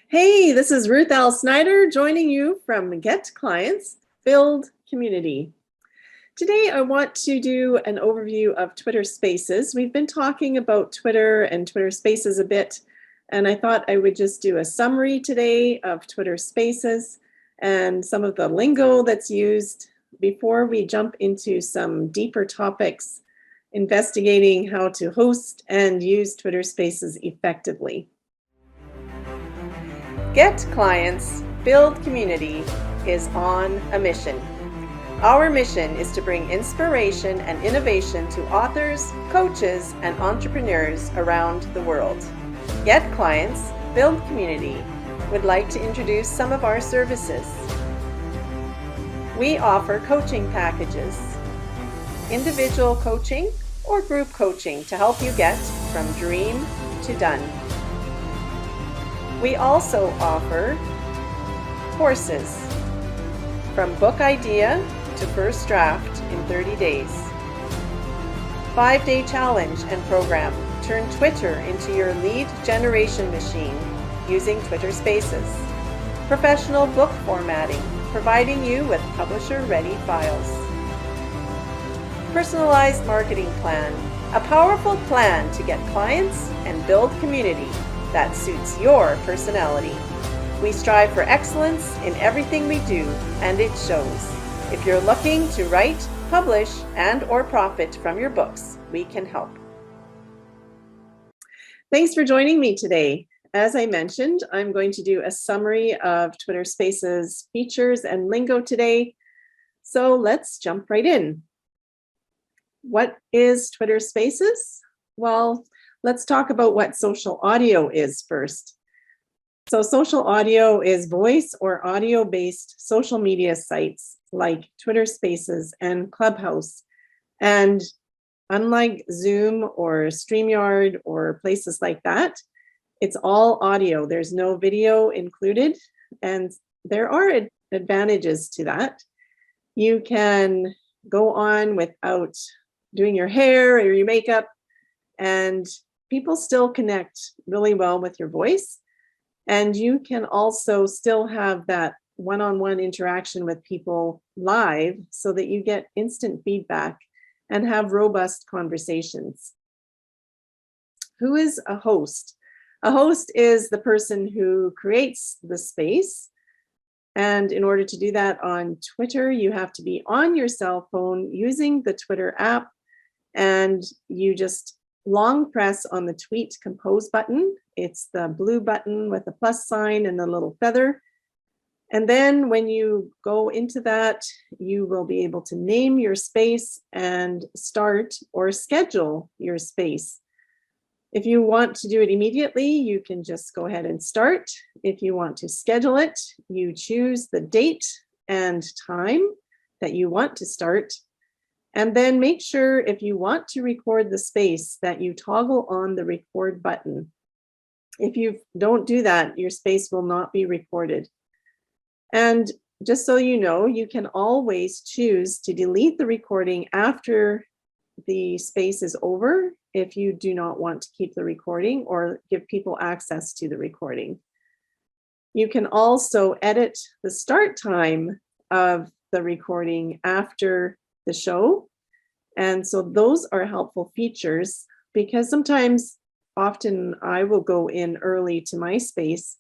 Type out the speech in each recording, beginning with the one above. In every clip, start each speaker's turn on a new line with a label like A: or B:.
A: Hey, this is Ruth L. Snyder joining you from Get Clients, Build Community. Today, I want to do an overview of Twitter Spaces. We've been talking about Twitter and Twitter Spaces a bit, and I thought I would just do a summary today of Twitter Spaces and some of the lingo that's used before we jump into some deeper topics, investigating how to host and use Twitter Spaces effectively. Get Clients, Build Community is on a mission. Our mission is to bring inspiration and innovation to authors, coaches, and entrepreneurs around the world. Get Clients, Build Community would like to introduce some of our services. We offer coaching packages, individual coaching or group coaching to help you get from dream to done. We also offer courses from book idea to first draft in 30 days. 5-day challenge and program. Turn Twitter into your lead generation machine using Twitter Spaces. Professional book formatting, providing you with publisher-ready files. Personalized marketing plan, a powerful plan to get clients and build community that suits your personality. We strive for excellence in everything we do, and it shows. If you're looking to write, publish, and/or profit from your books, we can help. Thanks for joining me today. As I mentioned, I'm going to do a summary of Twitter Spaces features and lingo today. So let's jump right in. What is Twitter Spaces? Well, let's talk about what social audio is first. So social audio is voice or audio-based social media sites like Twitter Spaces and Clubhouse. And unlike Zoom or StreamYard or places like that, it's all audio. There's no video included, and there are advantages to that. You can go on without doing your hair or your makeup, and people still connect really well with your voice. And you can also still have that one-on-one interaction with people live so that you get instant feedback and have robust conversations. Who is a host? A host is the person who creates the space. And in order to do that on Twitter, you have to be on your cell phone using the Twitter app, and you just long press on the tweet compose button. It's the blue button with the plus sign and the little feather. And then when you go into that, you will be able to name your space and start or schedule your space. If you want to do it immediately, you can just go ahead and start. If you want to schedule it, you choose the date and time that you want to start. And then make sure if you want to record the space that you toggle on the record button. If you don't do that, your space will not be recorded. And just so you know, you can always choose to delete the recording after the space is over if you do not want to keep the recording or give people access to the recording. You can also edit the start time of the recording after the show. And so those are helpful features because often I will go in early to my space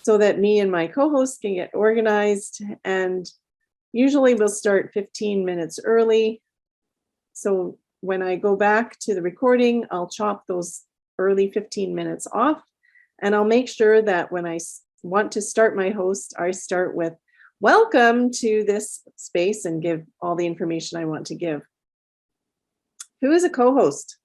A: so that me and my co-host can get organized, and usually we'll start 15 minutes early. So when I go back to the recording, I'll chop those early 15 minutes off, and I'll make sure that when I want to start my host, I start with welcome to this space and give all the information I want to give. Who is a co-host?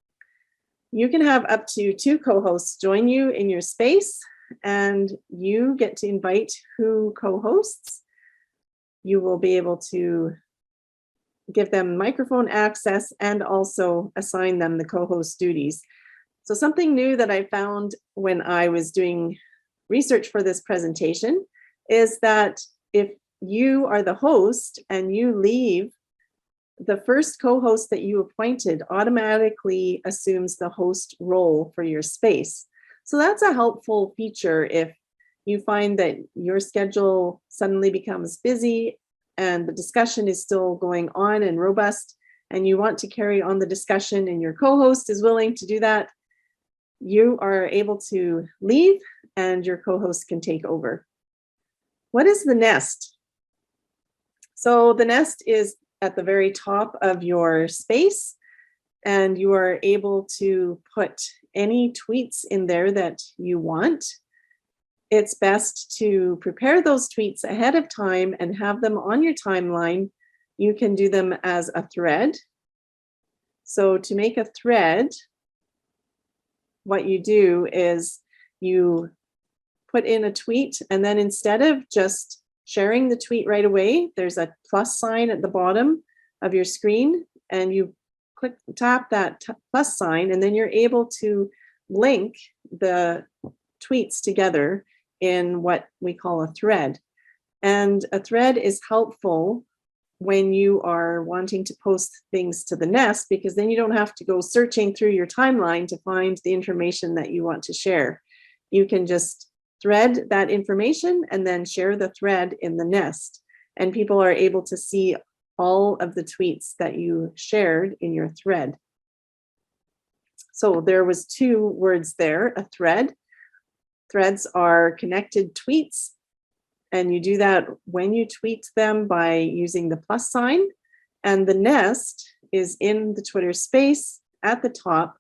A: You can have up to 2 co-hosts join you in your space, and you get to invite who co-hosts. You will be able to give them microphone access and also assign them the co-host duties. So something new that I found when I was doing research for this presentation is that if you are the host and you leave, the first co-host that you appointed automatically assumes the host role for your space. So that's a helpful feature if you find that your schedule suddenly becomes busy and the discussion is still going on and robust, and you want to carry on the discussion and your co-host is willing to do that, you are able to leave and your co-host can take over. What is the nest? So the nest is at the very top of your space, and you are able to put any tweets in there that you want. It's best to prepare those tweets ahead of time and have them on your timeline. You can do them as a thread. So to make a thread, what you do is you put in a tweet, and then instead of just sharing the tweet right away, there's a plus sign at the bottom of your screen, and you tap that plus sign, and then you're able to link the tweets together in what we call a thread. And a thread is helpful when you are wanting to post things to the nest, because then you don't have to go searching through your timeline to find the information that you want to share. You can just thread that information and then share the thread in the nest, and people are able to see all of the tweets that you shared in your thread. So there was 2 words there, a thread. Threads are connected tweets, and you do that when you tweet them by using the plus sign. And the nest is in the Twitter space at the top.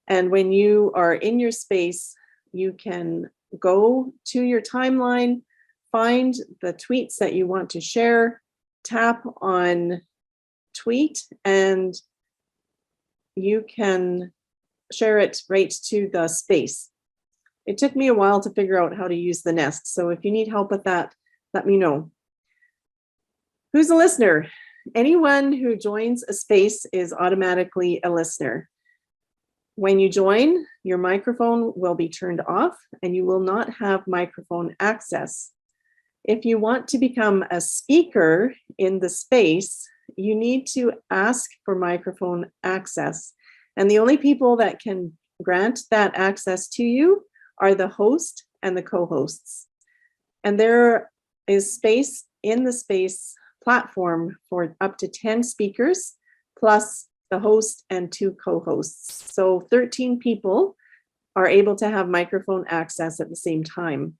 A: And when you are in your space, you can go to your timeline, find the tweets that you want to share, tap on tweet, and you can share it right to the space. It took me a while to figure out how to use the nest, so if you need help with that, let me know. Who's a listener? Anyone who joins a space is automatically a listener. When you join, your microphone will be turned off and you will not have microphone access. If you want to become a speaker in the space, you need to ask for microphone access. And the only people that can grant that access to you are the host and the co-hosts. And there is space in the space platform for up to 10 speakers, plus the host and 2 co-hosts. So 13 people are able to have microphone access at the same time.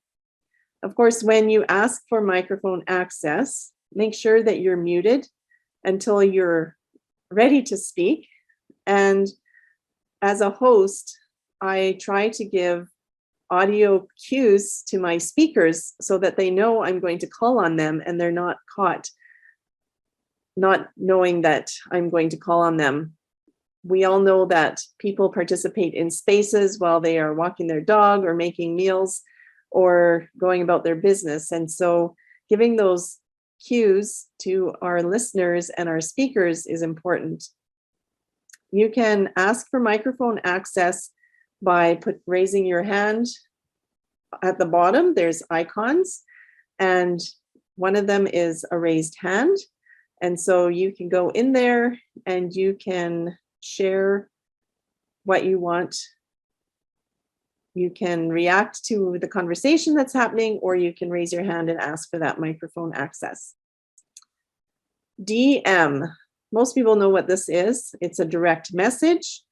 A: Of course, when you ask for microphone access, make sure that you're muted until you're ready to speak. And as a host, I try to give audio cues to my speakers so that they know I'm going to call on them and they're not caught not knowing that I'm going to call on them. We all know that people participate in spaces while they are walking their dog or making meals or going about their business. And so giving those cues to our listeners and our speakers is important. You can ask for microphone access by raising your hand. At the bottom, there's icons, and one of them is a raised hand. And so you can go in there and you can share what you want. You can react to the conversation that's happening, or you can raise your hand and ask for that microphone access. DM. Most people know what this is. It's a direct message,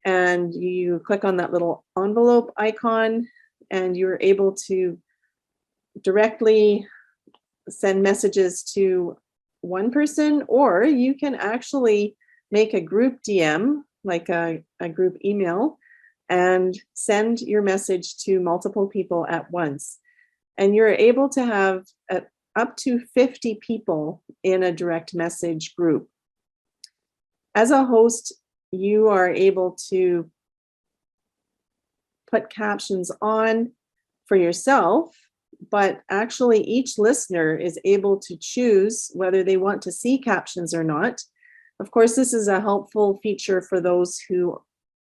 A: and you click on that little envelope icon and you're able to directly send messages to one person, or you can actually make a group DM, like a group email, and send your message to multiple people at once. And you're able to have up to 50 people in a direct message group. As a host, you are able to put captions on for yourself, but actually each listener is able to choose whether they want to see captions or not. Of course, this is a helpful feature for those who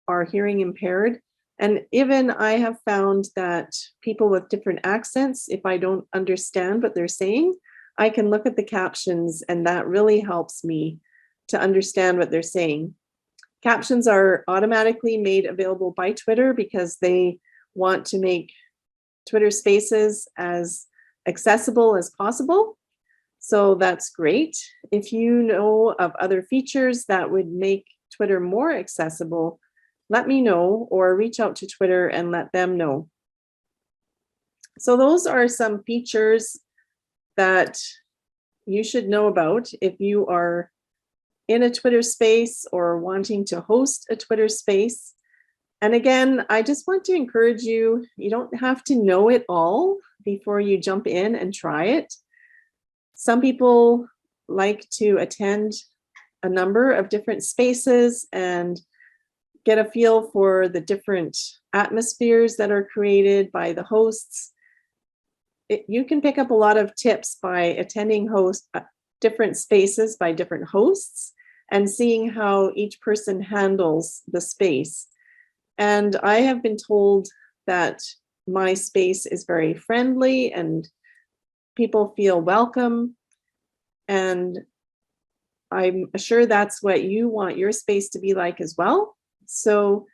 A: are hearing impaired. And even I have found that people with different accents, if I don't understand what they're saying, I can look at the captions, and that really helps me to understand what they're saying. Captions are automatically made available by Twitter because they want to make Twitter Spaces as accessible as possible. So that's great. If you know of other features that would make Twitter more accessible, let me know or reach out to Twitter and let them know. So those are some features that you should know about if you are in a Twitter space or wanting to host a Twitter space. And again, I just want to encourage you, you don't have to know it all before you jump in and try it. Some people like to attend a number of different spaces and get a feel for the different atmospheres that are created by the hosts. You can pick up a lot of tips by attending different spaces by different hosts and seeing how each person handles the space. And I have been told that my space is very friendly and people feel welcome. And I'm sure that's what you want your space to be like as well. So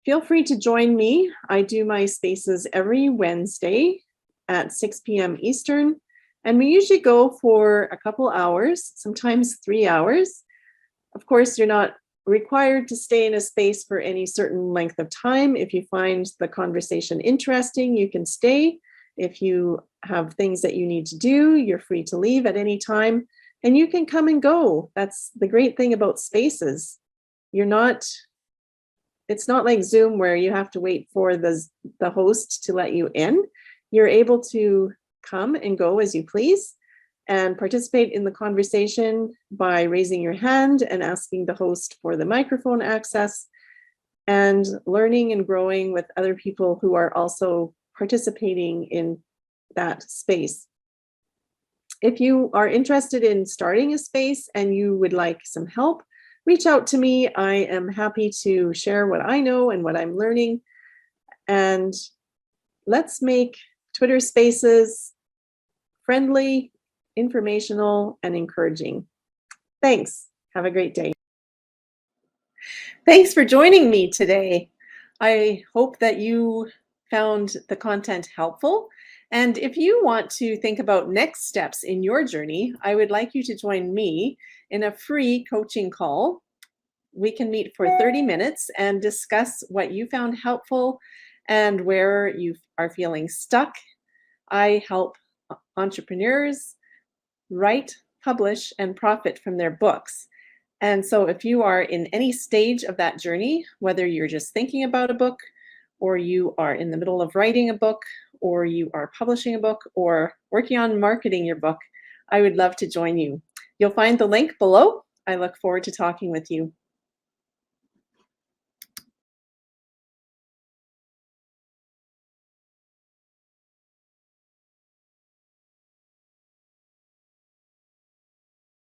A: feel free to join me. I do my spaces every Wednesday at 6 p.m. Eastern. And we usually go for a couple hours, sometimes 3 hours. Of course, you're not required to stay in a space for any certain length of time. If you find the conversation interesting, you can stay. If you have things that you need to do, you're free to leave at any time and you can come and go. That's the great thing about spaces. It's not like Zoom where you have to wait for the host to let you in. You're able to come and go as you please and participate in the conversation by raising your hand and asking the host for the microphone access and learning and growing with other people who are also participating in that space. If you are interested in starting a space and you would like some help, reach out to me. I am happy to share what I know and what I'm learning. And let's make Twitter Spaces friendly, informational, and encouraging. Thanks. Have a great day. Thanks for joining me today. I hope that you found the content helpful. And if you want to think about next steps in your journey, I would like you to join me in a free coaching call. We can meet for 30 minutes and discuss what you found helpful and where you are feeling stuck. I help entrepreneurs write, publish, and profit from their books. And so if you are in any stage of that journey, whether you're just thinking about a book, or you are in the middle of writing a book, or you are publishing a book, or working on marketing your book, I would love to join you. You'll find the link below. I look forward to talking with you.